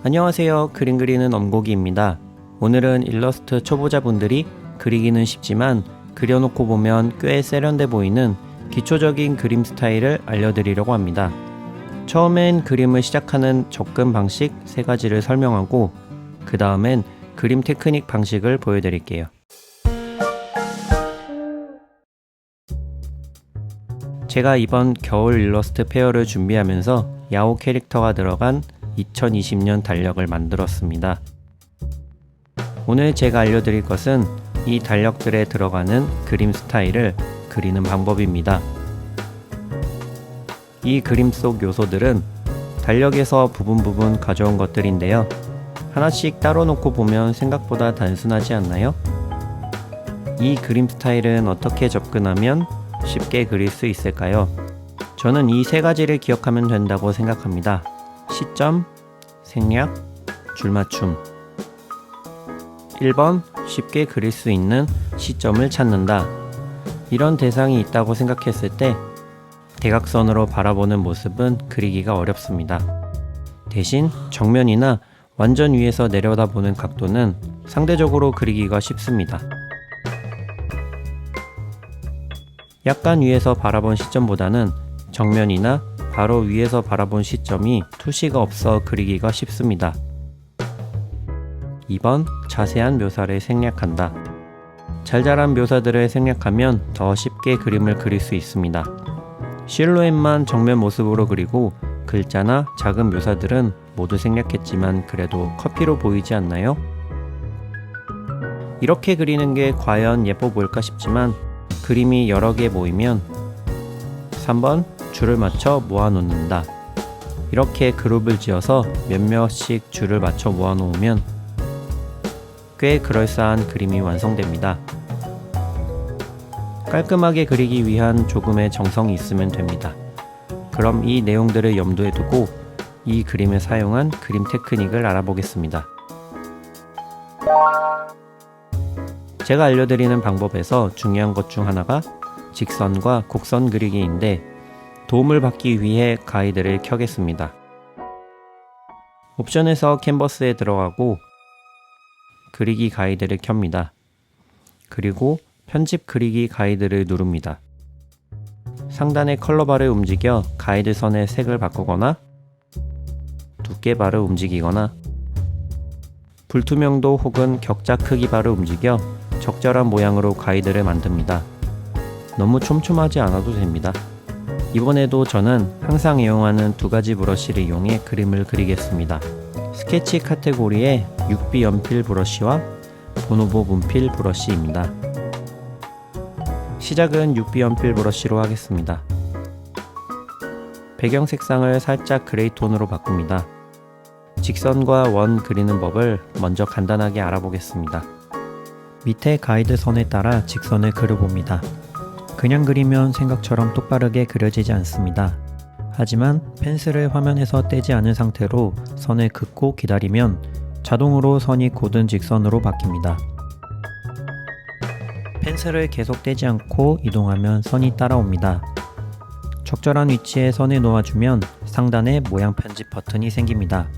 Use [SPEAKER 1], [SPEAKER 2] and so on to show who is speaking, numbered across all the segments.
[SPEAKER 1] 안녕하세요. 그림 그리는 엄고기입니다. 오늘은 일러스트 초보자분들이 그리기는 쉽지만 그려놓고 보면 꽤 세련돼 보이는 기초적인 그림 스타일을 알려드리려고 합니다. 처음엔 그림을 시작하는 접근 방식 3가지를 설명하고 그 다음엔 그림 테크닉 방식을 보여드릴게요. 제가 이번 겨울 일러스트 페어를 준비하면서 야호 캐릭터가 들어간 2020년 달력을 만들었습니다. 오늘 제가 알려드릴 것은 이 달력들에 들어가는 그림 스타일을 그리는 방법입니다. 이 그림 속 요소들은 달력에서 부분 가져온 것들인데요. 하나씩 따로 놓고 보면 생각보다 단순하지 않나요? 이 그림 스타일은 어떻게 접근하면 쉽게 그릴 수 있을까요? 저는 이 3가지를 기억하면 된다고 생각합니다. 시점, 생략, 줄맞춤. 1번, 쉽게 그릴 수 있는 시점을 찾는다. 이런 대상이 있다고 생각했을 때 대각선으로 바라보는 모습은 그리기가 어렵습니다. 대신 정면이나 완전 위에서 내려다보는 각도는 상대적으로 그리기가 쉽습니다. 약간 위에서 바라본 시점보다는 정면이나 바로 위에서 바라본 시점이 투시가 없어 그리기가 쉽습니다. 2번, 자세한 묘사를 생략한다. 잘잘한 묘사들을 생략하면 더 쉽게 그림을 그릴 수 있습니다. 실루엣만 정면 모습으로 그리고 글자나 작은 묘사들은 모두 생략했지만 그래도 커피로 보이지 않나요? 이렇게 그리는 게 과연 예뻐 보일까 싶지만 그림이 여러 개 모이면 3번, 줄을 맞춰 모아놓는다. 이렇게 그룹을 지어서 몇몇씩 줄을 맞춰 모아놓으면 꽤 그럴싸한 그림이 완성됩니다. 깔끔하게 그리기 위한 조금의 정성이 있으면 됩니다. 그럼 이 내용들을 염두에 두고 이 그림에 사용한 그림 테크닉을 알아보겠습니다. 제가 알려드리는 방법에서 중요한 것 중 하나가 직선과 곡선 그리기인데 도움을 받기 위해 가이드를 켜겠습니다. 옵션에서 캔버스에 들어가고 그리기 가이드를 켭니다. 그리고 편집 그리기 가이드를 누릅니다. 상단의 컬러바를 움직여 가이드 선의 색을 바꾸거나 두께바를 움직이거나 불투명도 혹은 격자 크기 바를 움직여 적절한 모양으로 가이드를 만듭니다. 너무 촘촘하지 않아도 됩니다. 이번에도 저는 항상 애용하는 2가지 브러쉬를 이용해 그림을 그리겠습니다. 스케치 카테고리의 6B 연필 브러쉬와 보노보 문필 브러쉬입니다. 시작은 6B 연필 브러쉬로 하겠습니다. 배경 색상을 살짝 그레이 톤으로 바꿉니다. 직선과 원 그리는 법을 먼저 간단하게 알아보겠습니다. 밑에 가이드 선에 따라 직선을 그려봅니다. 그냥 그리면 생각처럼 똑바르게 그려지지 않습니다. 하지만 펜슬을 화면에서 떼지 않은 상태로 선을 긋고 기다리면 자동으로 선이 곧은 직선으로 바뀝니다. 펜슬을 계속 떼지 않고 이동하면 선이 따라옵니다. 적절한 위치에 선을 놓아주면 상단에 모양 편집 버튼이 생깁니다.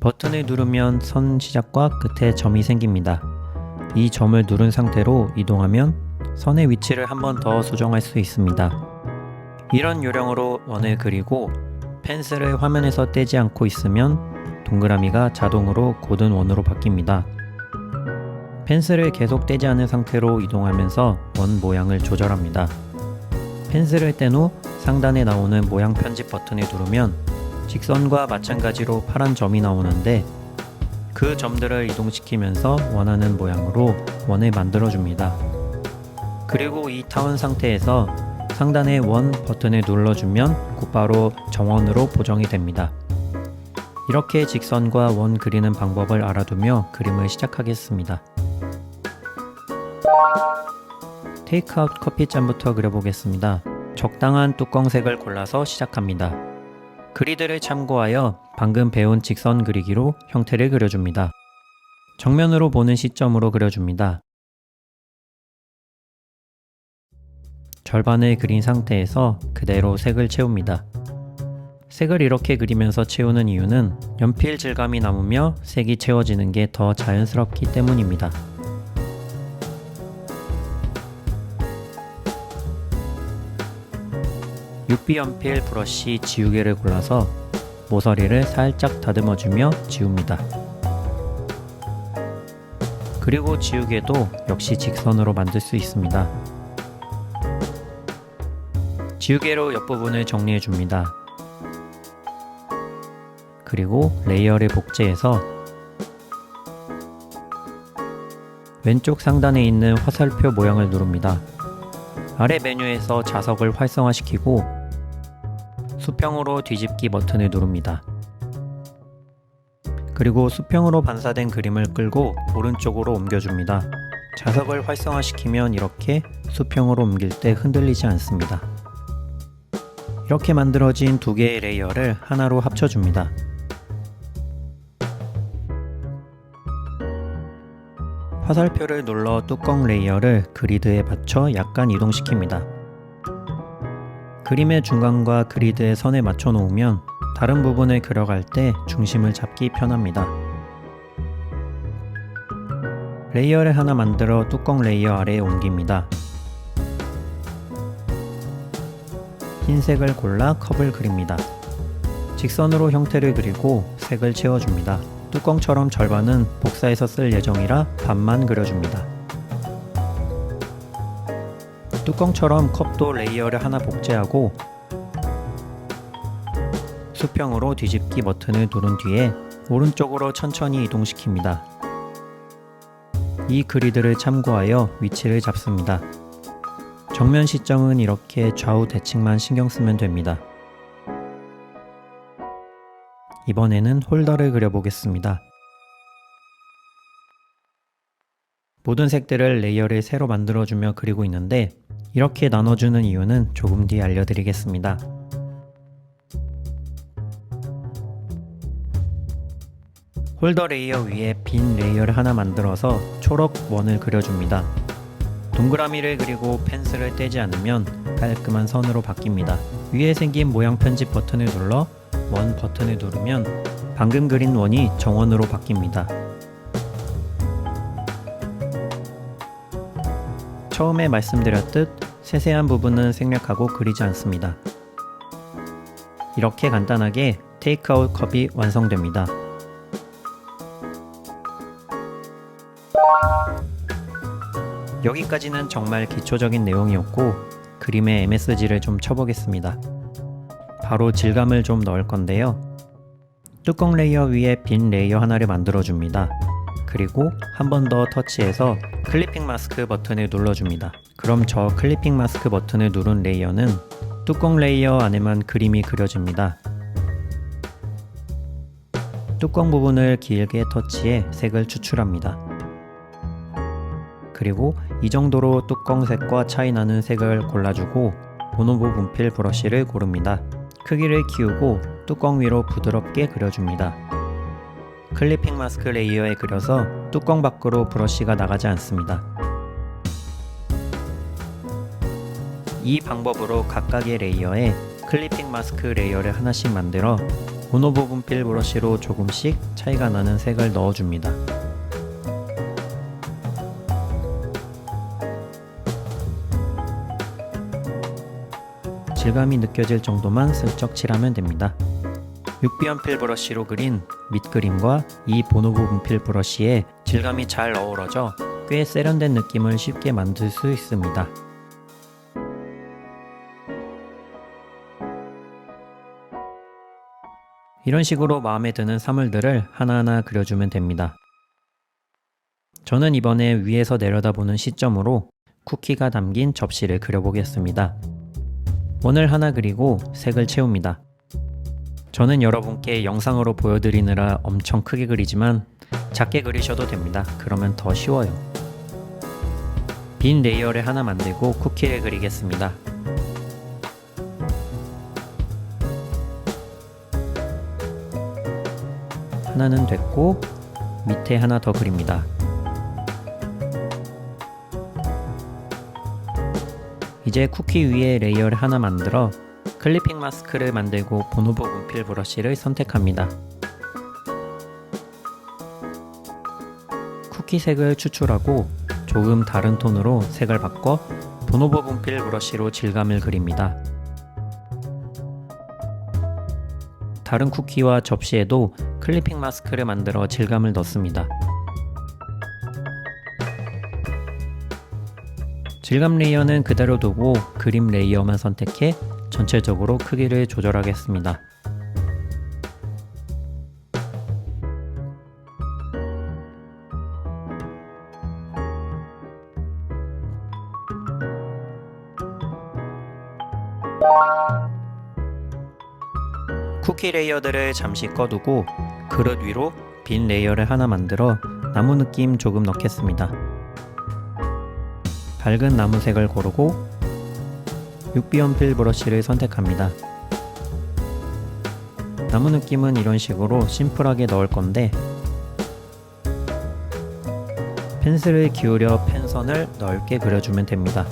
[SPEAKER 1] 버튼을 누르면 선 시작과 끝에 점이 생깁니다. 이 점을 누른 상태로 이동하면 선의 위치를 한 번 더 수정할 수 있습니다. 이런 요령으로 원을 그리고 펜슬을 화면에서 떼지 않고 있으면 동그라미가 자동으로 곧은 원으로 바뀝니다. 펜슬을 계속 떼지 않은 상태로 이동하면서 원 모양을 조절합니다. 펜슬을 뗀 후 상단에 나오는 모양 편집 버튼을 누르면 직선과 마찬가지로 파란 점이 나오는데 그 점들을 이동시키면서 원하는 모양으로 원을 만들어줍니다. 그리고 이 타원 상태에서 상단의 원 버튼을 눌러주면 곧바로 정원으로 보정이 됩니다. 이렇게 직선과 원 그리는 방법을 알아두며 그림을 시작하겠습니다. 테이크아웃 커피잔부터 그려보겠습니다. 적당한 뚜껑색을 골라서 시작합니다. 그리드를 참고하여 방금 배운 직선 그리기로 형태를 그려줍니다. 정면으로 보는 시점으로 그려줍니다. 절반을 그린 상태에서 그대로 색을 채웁니다. 색을 이렇게 그리면서 채우는 이유는 연필 질감이 남으며 색이 채워지는 게 더 자연스럽기 때문입니다. 육비 연필 브러쉬 지우개를 골라서 모서리를 살짝 다듬어주며 지웁니다. 그리고 지우개도 역시 직선으로 만들 수 있습니다. 지우개로 옆부분을 정리해줍니다. 그리고 레이어를 복제해서 왼쪽 상단에 있는 화살표 모양을 누릅니다. 아래 메뉴에서 자석을 활성화시키고 수평으로 뒤집기 버튼을 누릅니다. 그리고 수평으로 반사된 그림을 끌고 오른쪽으로 옮겨줍니다. 자석을 활성화시키면 이렇게 수평으로 옮길 때 흔들리지 않습니다. 이렇게 만들어진 두 개의 레이어를 하나로 합쳐줍니다. 화살표를 눌러 뚜껑 레이어를 그리드에 맞춰 약간 이동시킵니다. 그림의 중간과 그리드의 선에 맞춰 놓으면 다른 부분을 그려갈 때 중심을 잡기 편합니다. 레이어를 하나 만들어 뚜껑 레이어 아래에 옮깁니다. 흰색을 골라 컵을 그립니다. 직선으로 형태를 그리고 색을 채워줍니다. 뚜껑처럼 절반은 복사해서 쓸 예정이라 반만 그려줍니다. 뚜껑처럼 컵도 레이어를 하나 복제하고 수평으로 뒤집기 버튼을 누른 뒤에 오른쪽으로 천천히 이동시킵니다. 이 그리드를 참고하여 위치를 잡습니다. 정면 시점은 이렇게 좌우 대칭만 신경 쓰면 됩니다. 이번에는 홀더를 그려보겠습니다. 모든 색들을 레이어를 새로 만들어주며 그리고 있는데 이렇게 나눠주는 이유는 조금 뒤에 알려드리겠습니다. 홀더 레이어 위에 빈 레이어를 하나 만들어서 초록 원을 그려줍니다. 동그라미를 그리고 펜슬을 떼지 않으면 깔끔한 선으로 바뀝니다. 위에 생긴 모양 편집 버튼을 눌러 원 버튼을 누르면 방금 그린 원이 정원으로 바뀝니다. 처음에 말씀드렸듯 세세한 부분은 생략하고 그리지 않습니다. 이렇게 간단하게 테이크아웃 컵이 완성됩니다. 여기까지는 정말 기초적인 내용이었고 그림에 MSG를 좀 쳐보겠습니다. 바로 질감을 좀 넣을 건데요. 뚜껑 레이어 위에 빈 레이어 하나를 만들어줍니다. 그리고 한 번 더 터치해서 클리핑 마스크 버튼을 눌러줍니다. 그럼 저 클리핑 마스크 버튼을 누른 레이어는 뚜껑 레이어 안에만 그림이 그려집니다. 뚜껑 부분을 길게 터치해 색을 추출합니다. 그리고 이 정도로 뚜껑 색과 차이 나는 색을 골라주고 보노보 분필 브러쉬를 고릅니다. 크기를 키우고 뚜껑 위로 부드럽게 그려줍니다. 클리핑 마스크 레이어에 그려서 뚜껑 밖으로 브러쉬가 나가지 않습니다. 이 방법으로 각각의 레이어에 클리핑 마스크 레이어를 하나씩 만들어 보노보 분필 브러쉬로 조금씩 차이가 나는 색을 넣어줍니다. 질감이 느껴질 정도만 슬쩍 칠하면 됩니다. 6B 연필 브러쉬로 그린 밑그림과 이 보노보 분필 브러쉬에 질감이 잘 어우러져 꽤 세련된 느낌을 쉽게 만들 수 있습니다. 이런 식으로 마음에 드는 사물들을 하나하나 그려주면 됩니다. 저는 이번에 위에서 내려다보는 시점으로 쿠키가 담긴 접시를 그려보겠습니다. 원을 하나 그리고 색을 채웁니다. 저는 여러분께 영상으로 보여드리느라 엄청 크게 그리지만 작게 그리셔도 됩니다. 그러면 더 쉬워요. 빈 레이어를 하나 만들고 쿠키를 그리겠습니다. 하나는 됐고 밑에 하나 더 그립니다. 이제 쿠키 위에 레이어를 하나 만들어 클리핑 마스크를 만들고 보노보 분필 브러쉬를 선택합니다. 쿠키색을 추출하고 조금 다른 톤으로 색을 바꿔 보노보 분필 브러쉬로 질감을 그립니다. 다른 쿠키와 접시에도 클리핑 마스크를 만들어 질감을 넣습니다. 질감 레이어는 그대로 두고 그림 레이어만 선택해 전체적으로 크기를 조절하겠습니다. 쿠키 레이어들을 잠시 꺼두고 그릇 위로 빈 레이어를 하나 만들어 나무 느낌 조금 넣겠습니다. 밝은 나무색을 고르고 6B 연필 브러쉬를 선택합니다. 나무 느낌은 이런 식으로 심플하게 넣을 건데 펜슬을 기울여 펜선을 넓게 그려주면 됩니다.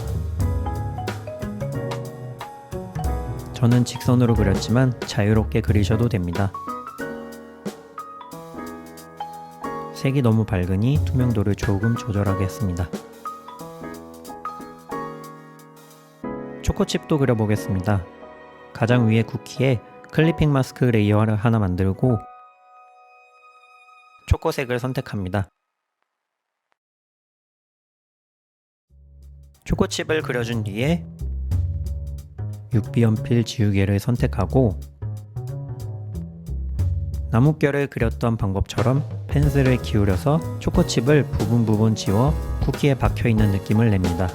[SPEAKER 1] 저는 직선으로 그렸지만 자유롭게 그리셔도 됩니다. 색이 너무 밝으니 투명도를 조금 조절하겠습니다. 초코칩도 그려보겠습니다. 가장 위에 쿠키에 클리핑 마스크 레이어를 하나 만들고 초코색을 선택합니다. 초코칩을 그려준 뒤에 6B 연필 지우개를 선택하고 나뭇결을 그렸던 방법처럼 펜슬을 기울여서 초코칩을 부분 지워 쿠키에 박혀있는 느낌을 냅니다.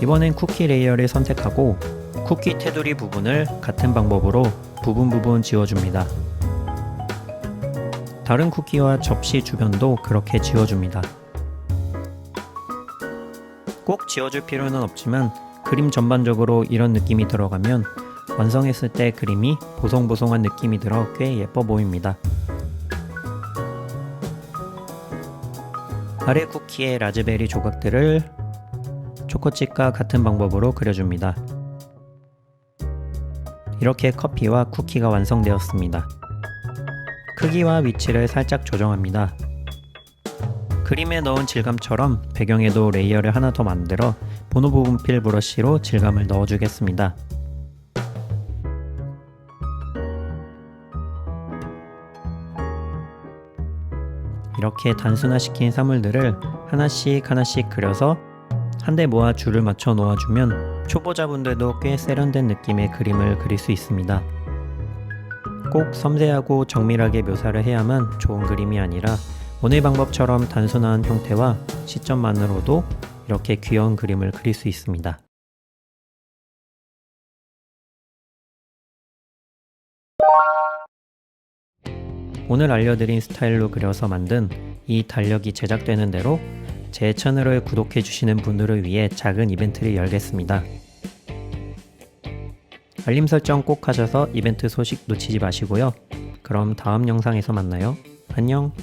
[SPEAKER 1] 이번엔 쿠키 레이어를 선택하고 쿠키 테두리 부분을 같은 방법으로 부분 지워줍니다. 다른 쿠키와 접시 주변도 그렇게 지워줍니다. 꼭 지워줄 필요는 없지만 그림 전반적으로 이런 느낌이 들어가면 완성했을 때 그림이 보송보송한 느낌이 들어 꽤 예뻐 보입니다. 아래 쿠키의 라즈베리 조각들을 초코칩과 같은 방법으로 그려줍니다. 이렇게 커피와 쿠키가 완성되었습니다. 크기와 위치를 살짝 조정합니다. 그림에 넣은 질감처럼 배경에도 레이어를 하나 더 만들어 보노보 분필 브러쉬로 질감을 넣어주겠습니다. 이렇게 단순화시킨 사물들을 하나씩 그려서 한데 모아 줄을 맞춰 놓아주면 초보자분들도 꽤 세련된 느낌의 그림을 그릴 수 있습니다. 꼭 섬세하고 정밀하게 묘사를 해야만 좋은 그림이 아니라 오늘 방법처럼 단순한 형태와 시점만으로도 이렇게 귀여운 그림을 그릴 수 있습니다. 오늘 알려드린 스타일로 그려서 만든 이 달력이 제작되는 대로 제 채널을 구독해 주시는 분들을 위해 작은 이벤트를 열겠습니다. 알림 설정 꼭 하셔서 이벤트 소식 놓치지 마시고요. 그럼 다음 영상에서 만나요. 안녕!